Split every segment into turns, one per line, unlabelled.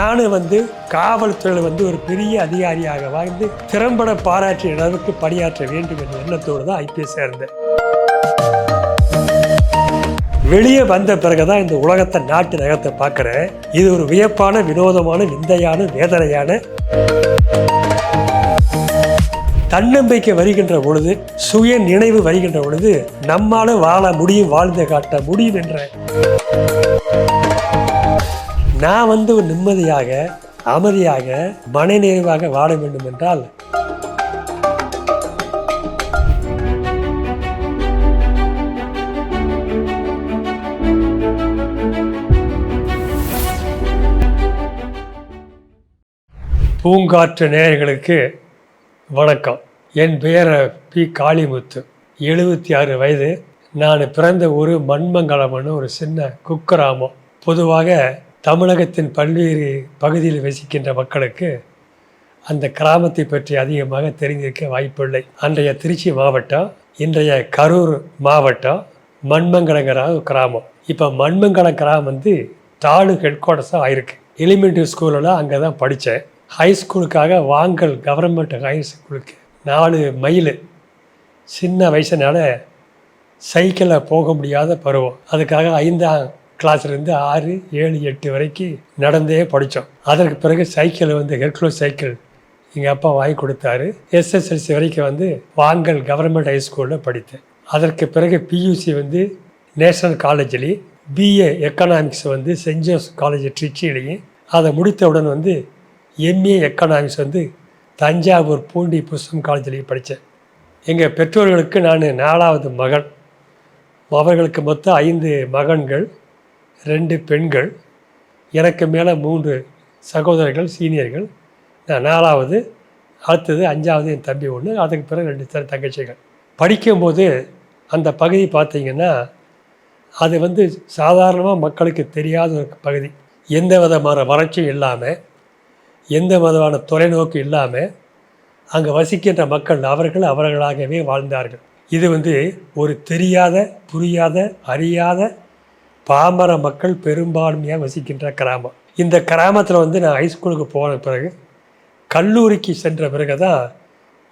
நானும் காவல்துறையில் ஒரு பெரிய அதிகாரியாக வாழ்ந்து திறம்பட பாராற்றிய அளவுக்கு பணியாற்ற வேண்டும் என்ற எண்ணத்தோடு தான் ஐபிஎஸ் சேர்ந்தேன். வெளியே வந்த பிறகுதான் இந்த உலகத்தை நாட்டு நகரத்தை பார்க்குறேன். இது ஒரு வியப்பான, வினோதமான, விந்தையான, வேதனையான. தன்னம்பிக்கை வருகின்ற பொழுது, சுய நினைவு வருகின்ற பொழுது நம்மாலும் வாழ முடியும், வாழ்ந்து காட்ட முடியும் என்ற நான் ஒரு நிம்மதியாக, அமைதியாக, மனநிறைவாக வாழ வேண்டும் என்றால் பூங்காற்று நேயர்களுக்கு வணக்கம். என் பெயர் பி. காளிமுத்து. 76 வயது. நான் பிறந்த ஊர் மண்மங்கலம்னு ஒரு சின்ன குக்கிராமம். பொதுவாக தமிழகத்தின் பல்வேறு பகுதியில் வசிக்கின்ற மக்களுக்கு அந்த கிராமத்தை பற்றி அதிகமாக தெரிந்திருக்க வாய்ப்பில்லை. அன்றைய திருச்சி மாவட்டம், இன்றைய கரூர் மாவட்டம், மண்மங்கலங்கிற கிராமம். இப்போ மண்மங்கலம் கிராமம் தாலுக் ஹெட் குவார்ட்டர்ஸாக ஆயிருக்கு. எலிமெண்ட்ரி ஸ்கூலில் அங்கே தான் படித்தேன். ஹை ஸ்கூலுக்காக வாங்கல் கவர்மெண்ட் ஹை ஸ்கூலுக்கு 4 மைல். சின்ன வயசுனால சைக்கிளில் போக முடியாத பருவம். அதுக்காக 5ஆம் கிளாஸ்லேருந்து 6, 7, 8 வரைக்கும் நடந்தே படித்தோம். அதற்கு பிறகு சைக்கிள் ஹெர்குலஸ் சைக்கிள் எங்கள் அப்பா வாங்கி கொடுத்தாரு. எஸ்எஸ்எல்சி வரைக்கும் வாங்கல் கவர்மெண்ட் ஹை ஸ்கூலில் படித்தேன். அதற்கு பிறகு பியூசி நேஷனல் காலேஜ்லேயும், BA economics Saint Joseph college ட்ரிச்சிலையும், அதை முடித்தவுடன் எம்ஏ எக்கனாமிக்ஸ் தஞ்சாவூர் பூண்டி புஷ்பம் காலேஜ்லேயும் படித்தேன். எங்கள் பெற்றோர்களுக்கு நான் 4வது மகன். அவர்களுக்கு மொத்தம் 5 மகன்கள், 2 பெண்கள். எனக்கு மேலே 3 சகோதரர்கள், சீனியர்கள். நான் 4வது. அடுத்தது 5வது என் தம்பி ஒன்று. அதுக்கு பிறகு 2 தங்கச்சிகள். படிக்கும்போது அந்த பகுதி பார்த்திங்கன்னா அது சாதாரணமாக மக்களுக்கு தெரியாத ஒரு பகுதி. எந்த விதமான வறட்சியும் இல்லாமல், எந்த விதமான தொலைநோக்கு இல்லாமல் அங்கே வசிக்கின்ற மக்கள் அவர்களாகவே வாழ்ந்தார்கள். இது ஒரு தெரியாத, புரியாத, அறியாத பாமர மக்கள் பெரும்பான்மையாக வசிக்கின்ற கிராமம். இந்த கிராமத்தில் நான் ஹைஸ்கூலுக்கு போன பிறகு, கல்லூரிக்கு சென்ற பிறகு தான்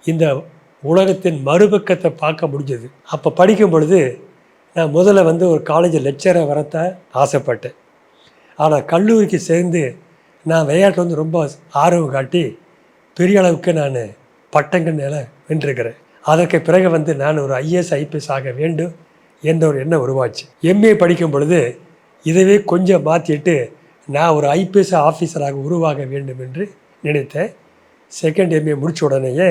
இந்த உலகத்தின் மறுபக்கத்தை பார்க்க முடிஞ்சது. அப்போ படிக்கும் பொழுது நான் முதல்ல ஒரு காலேஜ் லெக்சரை வரத்த ஆசைப்பட்டேன். ஆனால் கல்லூரிக்கு சேர்ந்து நான் விளையாட்டில் ரொம்ப ஆர்வம் காட்டி பெரிய அளவுக்கு நான் பட்டங்கள் வென்றிருக்கிறேன். அதற்கு பிறகு நான் ஒரு ஐஏஎஸ் ஐபிஎஸ் ஆக வேண்டும் என்ற ஒரு எண்ணம் உருவாச்சு. எம்ஏ படிக்கும் பொழுது இதுவே கொஞ்சம் மாற்றிட்டு நான் ஒரு ஐபிஎஸ் ஆஃபீஸராக உருவாக வேண்டும் என்று நினைத்தேன். செகண்ட் எம்ஏ முடித்த உடனேயே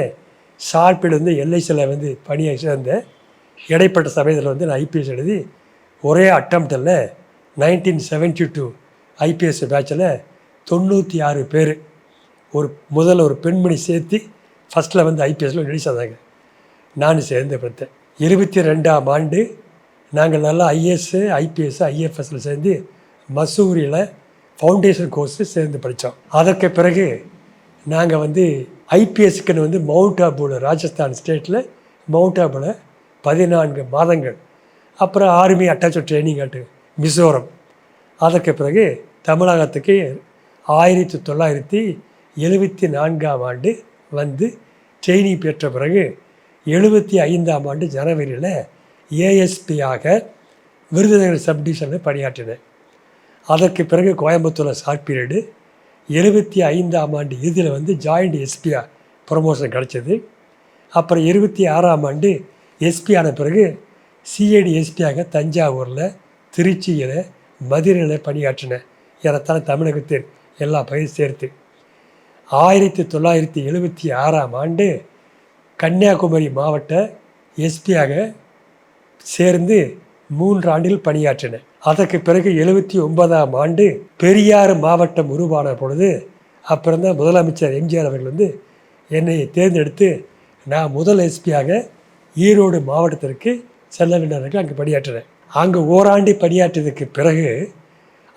ஷார்ப்பில் எல்ஐசியில் பணியாக சேர்ந்தேன். இடைப்பட்ட சமயத்தில் நான் ஐபிஎஸ் எழுதி ஒரே அட்டம்ப்டில் 1972 ஐபிஎஸ் பேட்சில் 96 பேர் முதல்ல ஒரு பெண்மணி சேர்த்து ஃபஸ்ட்டில் ஐபிஎஸ்சில் நடிச்சாங்க. நான் சேர்ந்து பார்த்தேன். 22ஆம் ஆண்டு நாங்கள் நல்லா ஐஏஎஸ், ஐபிஎஸ், ஐஎஃப்எஸில் சேர்ந்து மசூரியில் ஃபவுண்டேஷன் கோர்ஸு சேர்ந்து படித்தோம். அதற்கு பிறகு நாங்கள் ஐபிஎஸ்க்குன்னு மவுண்ட் ஆபுவில், ராஜஸ்தான் ஸ்டேட்டில் மவுண்ட் ஆபுவில் 14 மாதங்கள். அப்புறம் ஆர்மி அட்டாச் ட்ரைனிங் ஆட்டு மிசோரம். அதற்கு பிறகு தமிழகத்துக்கு 1974ஆம் ஆண்டு ட்ரெயினிங் பெற்ற பிறகு 75ஆம் ஆண்டு ஜனவரியில் ஏஎஸ்பியாக விருதுநகர் சப்டிவிஷனில் பணியாற்றினேன். அதற்கு பிறகு கோயம்புத்தூரில் ஷார்ட் பீரியடு. 75ஆம் ஆண்டு இதில் ஜாயிண்ட் எஸ்பியாக ப்ரமோஷன் கிடச்சிது. அப்புறம் 26ஆம் ஆண்டு எஸ்பி ஆன பிறகு சிஐடி எஸ்பியாக தஞ்சாவூரில், திருச்சியில், மதுரையில் பணியாற்றினேன். ஏறத்தாழ தமிழகத்தில் எல்லா பகுதியும் சேர்த்து. 1976ஆம் ஆண்டு கன்னியாகுமரி மாவட்ட எஸ்பியாக சேர்ந்து 3 ஆண்டுகள் பணியாற்றினேன். அதற்கு பிறகு 79ஆம் ஆண்டு பெரியாறு மாவட்டம் உருவான பொழுது அப்புறம் தான் முதலமைச்சர் எம்ஜிஆர் அவர்கள் என்னை தேர்ந்தெடுத்து நான் முதல் எஸ்பியாக ஈரோடு மாவட்டத்திற்கு செல்ல வேண்டும். அங்கே பணியாற்றினேன். அங்கே ஓராண்டு பணியாற்றியதுக்கு பிறகு,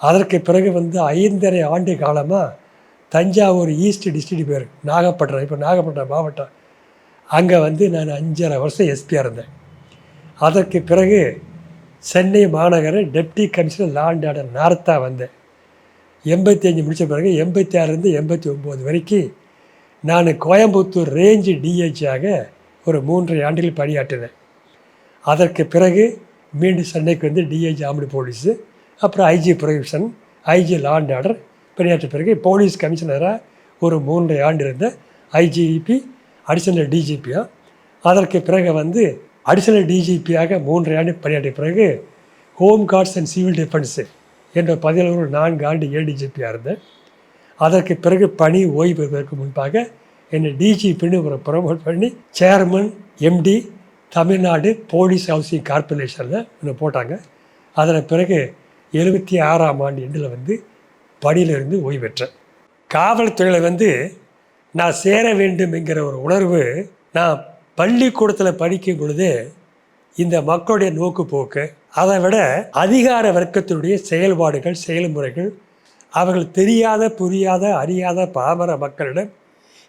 அதற்கு பிறகு 5.5 ஆண்டு காலமாக தஞ்சாவூர் ஈஸ்ட் டிஸ்ட்ரிக்ட் பேர் நாகப்பட்டினம், இப்போ நாகப்பட்டினம் மாவட்டம், அங்கே நான் 5.5 வருஷம் எஸ்பியாக இருந்தேன். அதற்கு பிறகு சென்னை மாநகர deputy commissioner law and order நார்த்தாக வந்தேன். 85 முடித்த பிறகு 86லேருந்து 89 வரைக்கும் நான் கோயம்புத்தூர் ரேஞ்சு டிஹெச்சாக ஒரு 3.5 ஆண்டுகள் பணியாற்றினேன். அதற்கு பிறகு மீண்டும் சென்னைக்கு வந்து டிஹெச் ஆர்ம்டு போலீஸு, அப்புறம் IG provision, IG law and order பணியாற்ற பிறகு போலீஸ் கமிஷனராக ஒரு 3.5 ஆண்டு இருந்த ஐஜிபி அடிஷனல் டிஜிபியாக, அதற்கு பிறகு வந்து அடிஷனல் டிஜிபியாக 3.5 ஆண்டு பணியாற்றிய பிறகு home cards and civil defence என்ற பதவியில் ஒரு 4 ஆண்டு ஏடிஜிபியாக இருந்தேன். அதற்கு பிறகு பணி ஓய்வு பெறுவதற்கு முன்பாக என்னை டிஜிபின்னு ஒரு ப்ரமோட் பண்ணி chairman MD Tamil Nadu police housing கார்பரேஷனில் என்னை போட்டாங்க. அதன் பிறகு 76ஆம் ஆண்டு எண்டில் வந்து பணியிலிருந்து ஓய்வு பெற்றேன். காவல்துறையில் வந்து நான் சேர வேண்டும் என்கிற ஒரு உணர்வு நான் பள்ளிக்கூடத்தில் படிக்கும் பொழுது இந்த மக்களுடைய நோக்கு போக்கு, அதை விட அதிகார வர்க்கத்தினுடைய செயல்பாடுகள் செயல்முறைகள், அவர்கள் தெரியாத புரியாத அறியாத பாமர மக்களிடம்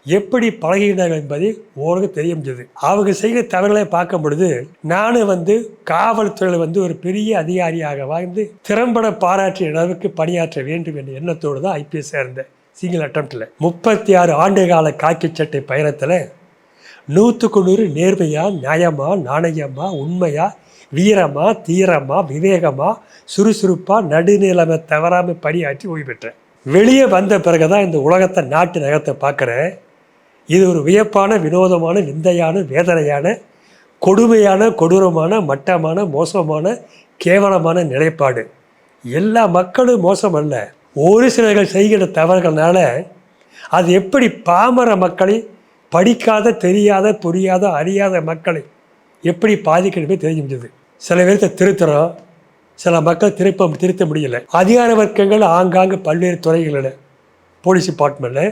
எப்படி பழகினார்கள் என்பதை ஓரளவு தெரிய முடிஞ்சது. அவங்க செய்கிற தவறுகளை பார்க்கும் பொழுது நானும் வந்து காவல்துறையில் வந்து ஒரு பெரிய அதிகாரியாக வாழ்ந்து திறம்பட பாராட்டிய அளவுக்கு பணியாற்ற வேண்டும் என்ற எண்ணத்தோடு தான் ஐபிஎஸ் சேர்ந்தேன். சிங்கிள் அட்டம்ப்டில் 36 ஆண்டு கால காக்கி சட்டை பயணத்தில் 100க்கு 100 நேர்மையா, நியாயமா, நாணயமா, உண்மையா, வீரமா, தீரமா, விவேகமா, சுறுசுறுப்பா, நடுநிலைமை தவறாமல் பணியாற்றி ஓய்வு பெற்றேன். வெளியே வந்த பிறகு தான் இந்த உலகத்தை நாட்டு நகரத்தை பார்க்குறேன். இது ஒரு வியப்பான, வினோதமான, விந்தையான, வேதனையான, கொடுமையான, கொடூரமான, மட்டமான, மோசமான, கேவலமான நிலைப்பாடு. எல்லா மக்களும் மோசம் அல்ல, ஒரு சிலர்கள் செய்கிற தவறுகள்னால அது எப்படி பாமர மக்களை, படிக்காத தெரியாத புரியாத அறியாத மக்களை எப்படி பாதிக்கணுமே தெரிஞ்சு முடிஞ்சது. சில பேர்த்த திருத்துறோம், சில மக்கள் திருத்த முடியலை. அதிகார வர்க்கங்கள் ஆங்காங்கு பல்வேறு துறைகளில், போலீஸ் டிபார்ட்மெண்ட்டில்,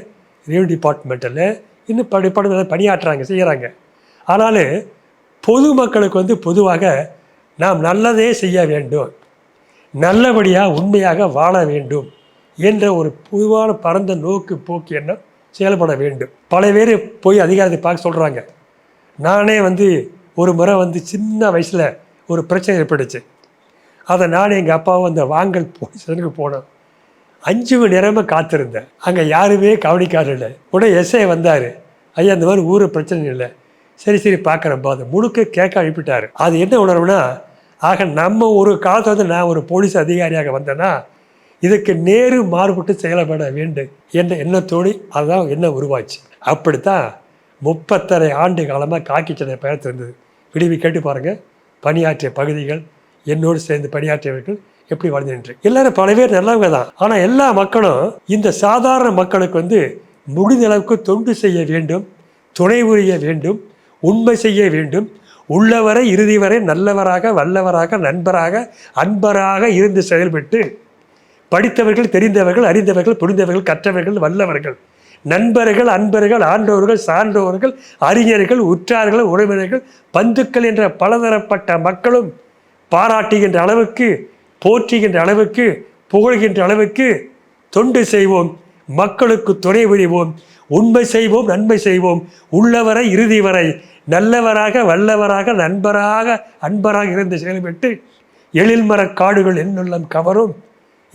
ரெவன்யூ டிபார்ட்மெண்ட்டில் இன்னும் டிபார்ட்மெண்ட்டில் பணியாற்றுறாங்க, செய்கிறாங்க. ஆனாலும் பொதுமக்களுக்கு வந்து பொதுவாக நாம் நல்லதே செய்ய வேண்டும், நல்லபடியாக உண்மையாக வாழ வேண்டும் என்ற ஒரு பொதுவான பரந்த நோக்கு போக்கு எண்ணம் செயல்பட வேண்டும். பல பேர் போய் அதிகாரத்தை பார்க்க சொல்கிறாங்க. நானே வந்து ஒரு முறை வந்து சின்ன வயசில் ஒரு பிரச்சனை ஏற்பட்டுச்சு. அதை நான் எங்கள் அப்பாவும் அந்த வாங்கல் போலீஸ் ஸ்டேஷனுக்கு போனோம். 5 மணி நேரமாக காத்திருந்தேன். அங்கே யாருமே கவனிக்காதில்லை. உடனே எஸ்ஐ வந்தார். ஐயா இந்த மாதிரி ஊர் பிரச்சனை இல்லை. சரி பார்க்குறப்பா அதை முழுக்க கேட்க அனுப்பிட்டார். அது என்ன உணர்வுனா, ஆக நம்ம ஒரு காலத்தில் வந்து நான் ஒரு போலீஸ் அதிகாரியாக வந்தேன்னா இதுக்கு நேரு மாறுபட்டு செயல்பட வேண்டும் என்ற எண்ணத்தோடு அதுதான் என்ன உருவாச்சு. அப்படித்தான் 36 ஆண்டு காலமாக காக்கி சட்டை பயணத்திருந்தது. விடுவி கேட்டு பாருங்கள், பணியாற்றிய பகுதிகள், என்னோடு சேர்ந்து பணியாற்றியவர்கள் எப்படி வாழ்ந்துட்டு. எல்லாரும் பல பேர் நல்லவங்க தான். ஆனால் எல்லா மக்களும் இந்த சாதாரண மக்களுக்கு வந்து முடிந்த அளவுக்கு தொண்டு செய்ய வேண்டும், துணை புரிய வேண்டும், உண்மை செய்ய வேண்டும், உள்ளவரை இறுதி வரை நல்லவராக, வல்லவராக, நண்பராக, அன்பராக இருந்து செயல்பட்டு படித்தவர்கள், தெரிந்தவர்கள், அறிந்தவர்கள், புரிந்தவர்கள், கற்றவர்கள், வல்லவர்கள், நண்பர்கள், அன்பர்கள், ஆண்டோர்கள், சான்றோர்கள், அறிஞர்கள், உற்றார்கள், உறவினர்கள், பந்துக்கள் என்ற பலதரப்பட்ட மக்களும் பாராட்டுகின்ற அளவுக்கு, போற்றுகின்ற அளவுக்கு, புகழ்கின்ற அளவுக்கு தொண்டு செய்வோம், மக்களுக்கு துணை புரிவோம், உண்மை செய்வோம், நன்மை செய்வோம், உள்ளவரை இறுதி வரை நல்லவராக, வல்லவராக, நண்பராக, அன்பராக இருந்து செயல்பட்டு எழில்மரக் காடுகள் என்னுள்ளம் கவரும்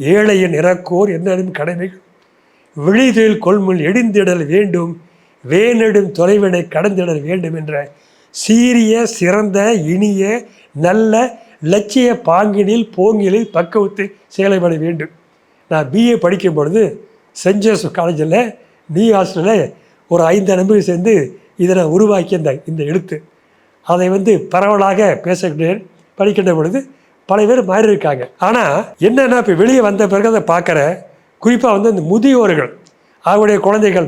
ஏழையின் இறக்கோர் என்னும் கடமைகள் விழிதில் கொள்முள் எடிந்திடல் வேண்டும், வேனெடும் தொலைவினை கடந்திடல் வேண்டும் என்ற சீரிய, சிறந்த, இனிய, நல்ல லட்சிய பாங்கினில் போங்கிலில் பக்குவத்தை செயல்பட வேண்டும். நான் பிஏ படிக்கும் பொழுது சென்ட் ஜோசப் காலேஜில் நியூ ஹாஸ்டலில் ஒரு 5 நண்பர்கள் சேர்ந்து இதை நான் உருவாக்கிய இந்த எழுத்து, அதை வந்து பரவலாக பேசுகிறேன். படிக்கின்ற பொழுது பல பேர் மாறி இருக்காங்க. ஆனால் என்னென்னா இப்போ வெளியே வந்த பிறகு அதை பார்க்குறேன். குறிப்பாக வந்து இந்த முதியோர்கள், அவருடைய குழந்தைகள்,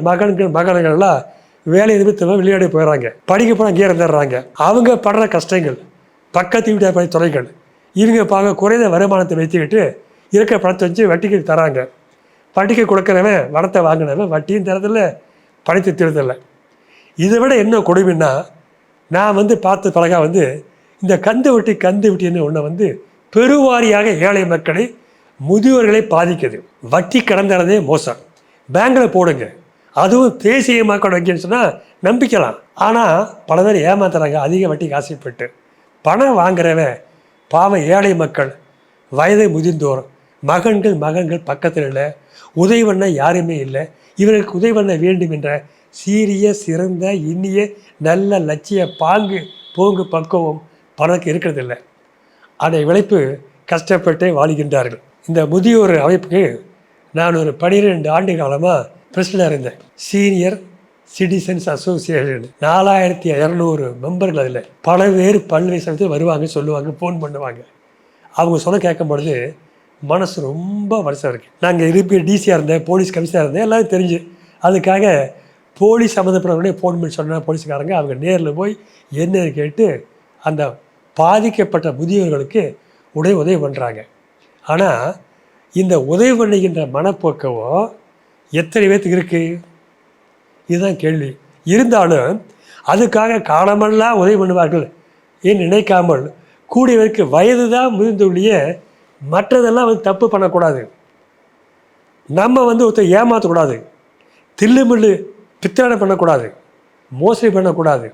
மகன்கள்லாம் வேலை நிமித்தமாக விளையாடி போயிடறாங்க, படிக்க போனால் அங்கேயே இருந்துடுறாங்க. அவங்க படுற கஷ்டங்கள், பக்கத்து வீட்டு துறைகள், இவங்க பார்க்க குறைந்த வருமானத்தை வைத்துக்கிட்டு இருக்கிற பணத்தை வச்சு வட்டிக்கு தராங்க. வட்டிக்கு கொடுக்குறவன் வடத்தை வாங்கினவன் வட்டியும் தரதில்லை, பணத்தை தரதில்லை. இதை விட என்ன கொடுமைன்னா, நான் வந்து பார்த்த பழகா வந்து இந்த கந்து வட்டின்னு ஒன்று வந்து பெருவாரியாக ஏழை மக்களை, முதியோர்களை பாதிக்குது. வட்டி கடந்ததே மோசம். பேங்கில் போடுங்க, அதுவும் தேசியமாக வைக்கணும்னு சொன்னால் நம்பிக்கலாம். ஆனால் பல பேர் ஏமாத்துறாங்க அதிக வட்டிக்கு ஆசைப்பட்டு. பணம் வாங்குறவன் பாவம் ஏழை மக்கள், வயதை முதிர்ந்தோர், மகன்கள் பக்கத்தில் இல்லை, உதவி பண்ண யாருமே இல்லை. இவர்களுக்கு உதவி பண்ண வேண்டும் என்ற சீரிய சிறந்த இனிய நல்ல லட்சிய போங்கு பக்குவம் பலருக்கு இருக்கிறதில்லை. அதை விளைப்பு கஷ்டப்பட்டே வாழ்கின்றார்கள். இந்த முதியோர் அமைப்புக்கு நான் ஒரு 12 ஆண்டு காலமாக பிரசிடண்டாக இருந்தேன். Senior citizens association 4200 மெம்பர்கள். அதில் பல்வேறு சமயத்தில் வருவாங்க, சொல்லுவாங்க, ஃபோன் பண்ணுவாங்க. அவங்க சொல்ல கேட்கும் பொழுது மனசு ரொம்ப வருஷம் இருக்குது. நாங்கள் டிசியாக இருந்தேன், போலீஸ் கமிஷனாக இருந்தேன், எல்லோரும் தெரிஞ்சு. அதுக்காக போலீஸ் சம்மந்தப்பட்டவங்களே ஃபோன் பண்ணி சொன்னால் போலீஸ்காரங்க அவங்க நேரில் போய் என்னன்னு கேட்டு அந்த பாதிக்கப்பட்ட முதியோர்களுக்கு உதவி பண்ணுறாங்க. ஆனால் இந்த உதவி பண்ணுகின்ற மனப்போக்கவோ எத்தனை பேர்த்துக்கு இருக்குது? இதுதான் கேள்வி. இருந்தாலும் அதுக்காக காலமெல்லாம் உதவி பண்ணுவார்கள் ஏன் நினைக்காமல் கூடியவருக்கு வயது தான் முதிர்ந்தொழிய மற்றதெல்லாம் தப்பு பண்ணக்கூடாது. நம்ம ஒருத்தர் ஏமாற்றக்கூடாது, தில்லுமுள்ளு பித்தனை பண்ணக்கூடாது, மோசடி பண்ணக்கூடாது.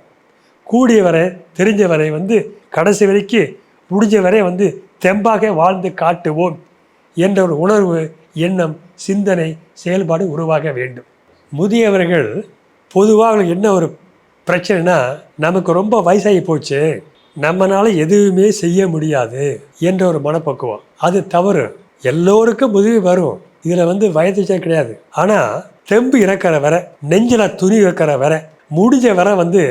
கூடியவரை தெரிஞ்சவரை கடைசி வரைக்கும் முடிஞ்ச வரை தெம்பாக வாழ்ந்து காட்டுவோம் என்ற ஒரு உணர்வு, எண்ணம், சிந்தனை, செயல்பாடு உருவாக வேண்டும். முதியவர்கள் பொதுவாக என்ன ஒரு பிரச்சனைனா, நமக்கு ரொம்ப வயசாகி போச்சு, நம்மளால் எதுவுமே செய்ய முடியாது என்ற ஒரு மனப்பக்குவம். அது தவறு. எல்லோருக்கும் உதவி வரும். இதில் வயது கிடையாது. ஆனால் தெம்பு இறக்கிற வரை, நெஞ்சில் துணி வைக்கிற வரை, முடிஞ்ச வரை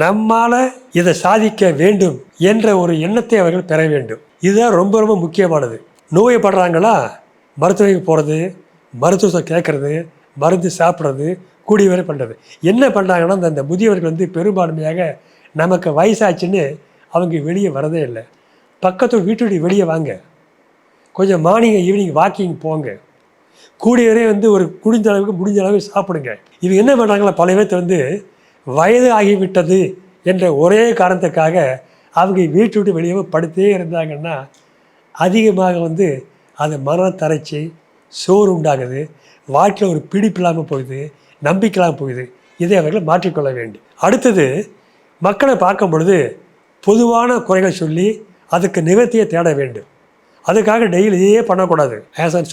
நம்மால் இதை சாதிக்க வேண்டும் என்ற ஒரு எண்ணத்தை அவர்கள் பெற வேண்டும். இதுதான் ரொம்ப ரொம்ப முக்கியமானது. நோயப்படுறாங்களா, மருத்துவமனைக்கு போகிறது, மருத்துவத்தை கேட்குறது, மருந்து சாப்பிட்றது, கூடிய வரை பண்ணுறது. என்ன பண்ணுறாங்கன்னா, அந்த முதியவர்கள் பெரும்பான்மையாக நமக்கு வயசாச்சுன்னு அவங்க வெளியே வரதே இல்லை. பக்கத்து வீட்டு வெளியே வாங்க, கொஞ்சம் மார்னிங் ஈவினிங் வாக்கிங் போங்க, கூடிய வரை ஒரு முடிஞ்ச அளவுக்கு சாப்பிடுங்க. இவங்க என்ன பண்ணுறாங்களா, பல பேர்த்து வயது ஆகிவிட்டது என்ற ஒரே காரணத்துக்காக அவங்க வீட்டு விட்டு வெளியே படுத்தே இருந்தாங்கன்னா அதிகமாக அது மனத்தரைச்சி, சோறு உண்டாகுது, வாழ்க்கையில் ஒரு பிடிப்பு இல்லாமல் போகுது, நம்பிக்கை இல்லாமல் போகுது. இதை அவர்கள் மாற்றிக்கொள்ள வேண்டும். அடுத்தது, மக்களை பார்க்கும் பொழுது பொதுவான குறைகள் சொல்லி அதுக்கு நிவர்த்தியை தேட வேண்டும். அதுக்காக டெய்லி இதையே பண்ணக்கூடாது.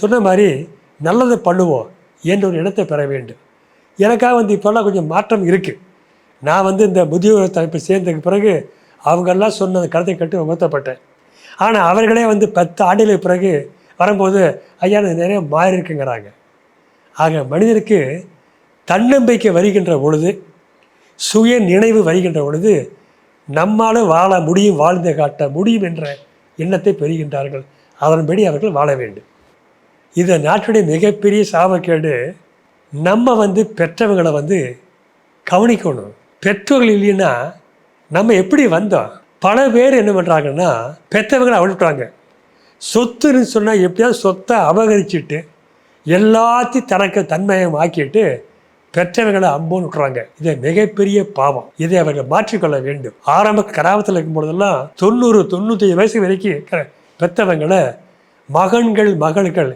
சொன்ன மாதிரி நல்லதை பண்ணுவோம் என்ற ஒரு இடத்தை பெற வேண்டும். எனக்காக இப்போல்லாம் கொஞ்சம் மாற்றம் இருக்குது. நான் இந்த முதியோர் தலைப்பை சேர்ந்ததுக்கு பிறகு அவங்கெல்லாம் சொன்ன அந்த கருத்தை கட்டு உணர்த்தப்பட்டேன். ஆனால் அவர்களே 10 ஆண்டுகளுக்கு பிறகு வரும்போது ஐயா நிறைய மாறி இருக்குங்கிறாங்க. ஆக மனிதனுக்கு தன்னம்பிக்கை வருகின்ற பொழுது, சுய நினைவு வருகின்ற பொழுது நம்மாலும் வாழ முடியும், வாழ்ந்து காட்ட முடியும் என்ற எண்ணத்தை பெறுகின்றார்கள். அதன்படி அவர்கள் வாழ வேண்டும். இதை நாட்டுடைய மிகப்பெரிய சாபக்கேடு. நம்ம பெற்றவங்களை கவனிக்கணும். பெற்றோர்கள் இல்லைன்னா நம்ம எப்படி வந்தோம்? பல பேர் என்ன பண்ணுறாங்கன்னா, பெற்றவங்களை அவிழ்றாங்க. சொத்துன்னு சொன்னால் எப்படியாவது சொத்தை அபகரிச்சுட்டு எல்லாத்தையும் தனக்கு தன்மையம் ஆக்கிட்டு பெற்றவங்களை அம்போன்னு விட்டுறாங்க. இதை மிகப்பெரிய பாவம். இதை அவர்கள் மாற்றிக்கொள்ள வேண்டும். ஆரம்ப கிராமத்தில் இருக்கும் பொழுதெல்லாம் 90-95 வயசு வரைக்கும் பெற்றவங்களை மகள்கள்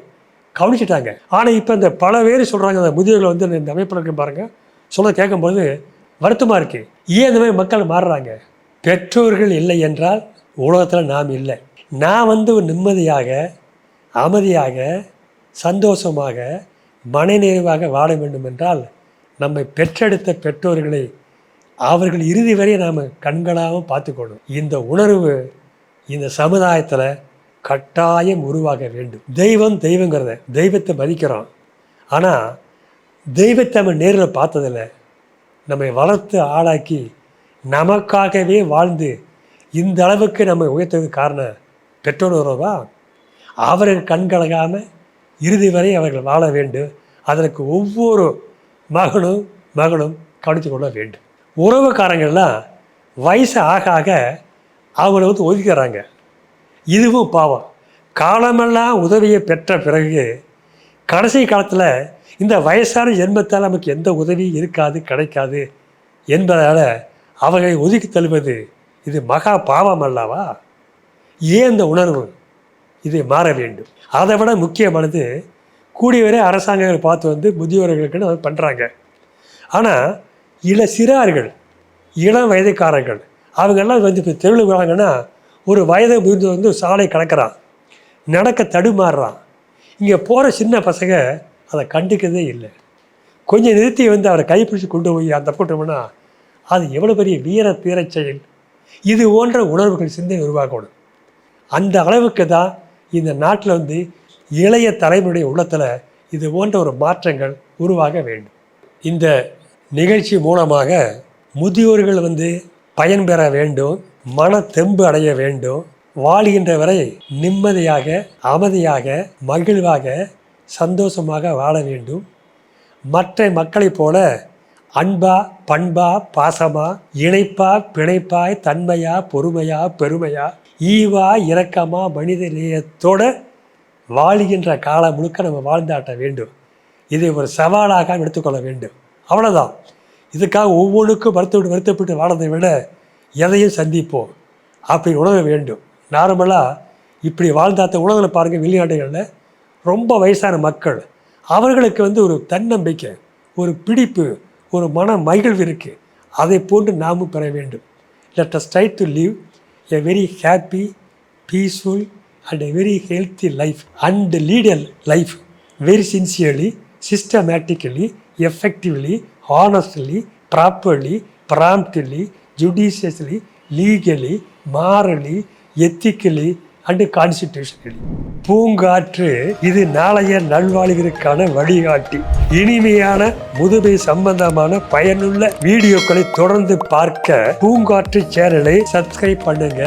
கவனிச்சிட்டாங்க. ஆனால் இப்போ இந்த பல பேர் சொல்கிறாங்க, அந்த முதியோர்கள் இந்த அமைப்பில் இருக்க பாருங்கள், சொல்ல கேட்கும்போது வருத்தமாக இருக்குது. ஏன் இந்த மாதிரி மக்கள் மாறுறாங்க? பெற்றோர்கள் இல்லை என்றால் உலகத்தில் நாம் இல்லை. நான் ஒரு நிம்மதியாக, அமைதியாக, சந்தோஷமாக, மனநிறைவாக வாழ வேண்டும் என்றால் நம்மை பெற்றெடுத்த பெற்றோர்களை அவர்கள் இறுதி வரை நாம் கண்களாகவும் பார்த்துக்கணும். இந்த உணர்வு இந்த சமுதாயத்தில் கட்டாயம் உருவாக வேண்டும். தெய்வங்கிறத தெய்வத்தை மதிக்கிறோம். ஆனால் தெய்வத்தை நம்ம நேரில் பார்த்ததில்லை. நம்மை வளர்த்து ஆளாக்கி நமக்காகவே வாழ்ந்து இந்த அளவுக்கு நம்ம உயர்த்ததுக்கு காரணம் பெற்றோர் உறவா? அவர்கள் கண்கலகாமல் இறுதி வரை அவர்கள் வாழ வேண்டும். அதற்கு ஒவ்வொரு மகனும் கவனித்து கொள்ள வேண்டும். உறவுக்காரங்கள்லாம் வயசு ஆக ஆக அவங்கள ஒதுக்கிறாங்க. இதுவும் பாவம். காலமெல்லாம் உதவியை பெற்ற பிறகு கடைசி காலத்தில் இந்த வயசான ஜென்மத்தால் நமக்கு எந்த உதவியும் இருக்காது, கிடைக்காது என்பதால் அவர்களை ஒதுக்கி தள்ளுவது இது மகா பாவம் அல்லவா? ஏன் இந்த உணர்வு? இதை மாற வேண்டும். அதை விட முக்கியமானது, கூடியவரை அரசாங்கங்கள் பார்த்து முதியோர்களுக்குன்னு அதை பண்ணுறாங்க. ஆனால் சிறார்கள், இளம் வயதுக்காரர்கள் அவங்கெல்லாம் இப்போ தெருவில் வராங்கன்னா ஒரு வயதை முதிர்ந்து சாலை கடக்கிறான், நடக்க தடுமாறுறான். இங்கே போகிற சின்ன பசங்க அதை கண்டுக்கிறதே இல்லை. கொஞ்சம் நிறுத்தி அவரை கைப்பிடிச்சு கொண்டு போய் அந்த கூட்டம்னா அது எவ்வளோ பெரிய வீர தீரச் செயல். இது போன்ற உணர்வுகள் சிந்தனை உருவாக்கணும். அந்த அளவுக்கு தான் இந்த நாட்டில் இளைய தலைமுறையுடைய உள்ளத்தில் இது போன்ற ஒரு மாற்றங்கள் உருவாக வேண்டும். இந்த நிகழ்ச்சி மூலமாக முதியோர்கள் பயன்பெற வேண்டும், மன தெம்பு அடைய வேண்டும், வாழ்கின்ற வரை நிம்மதியாக, அமைதியாக, மகிழ்வாக, சந்தோஷமாக வாழ வேண்டும். மற்ற மக்களைப் போல அன்பா, பண்பா, பாசமா, இணைப்பா, பிணைப்பாய், தன்மையா, பொறுமையா, பெருமையா, ஈவா, இரக்கமா, மனித நேயத்தோடு வாழ்கின்ற காலம் முழுக்க நம்ம வாழ்ந்தாட்ட வேண்டும். இதை ஒரு சவாலாக எடுத்துக்கொள்ள வேண்டும். அவ்வளோதான். இதுக்காக ஒவ்வொன்றுக்கும் வருத்தப்பட்டு வாழதை விட எதையும் சந்திப்போம் அப்படி உணர வேண்டும். நார்மலாக இப்படி வாழ்ந்தாத்த உணவுகளை பாருங்கள். வெளிநாடுகளில் ரொம்ப வயசான மக்கள், அவர்களுக்கு ஒரு தன்னம்பிக்கை, ஒரு பிடிப்பு, ஒரு மன மகிழ்வு இருக்குது. அதை போன்று நாமும் பெற வேண்டும். Let us try to live a very happy, peaceful and a very healthy life and lead a life very sincerely, systematically, effectively, honestly, properly, promptly, judiciously, legally, morally, ethically and constitutionally. பூங்காற்று இது நாளைய நல்வாழ்விற்கான வழிகாட்டி. இனிமையான முதுமை சம்பந்தமான பயனுள்ள வீடியோக்களை தொடர்ந்து பார்க்க பூங்காற்று சேனலை சப்ஸ்கிரைப் பண்ணுங்க.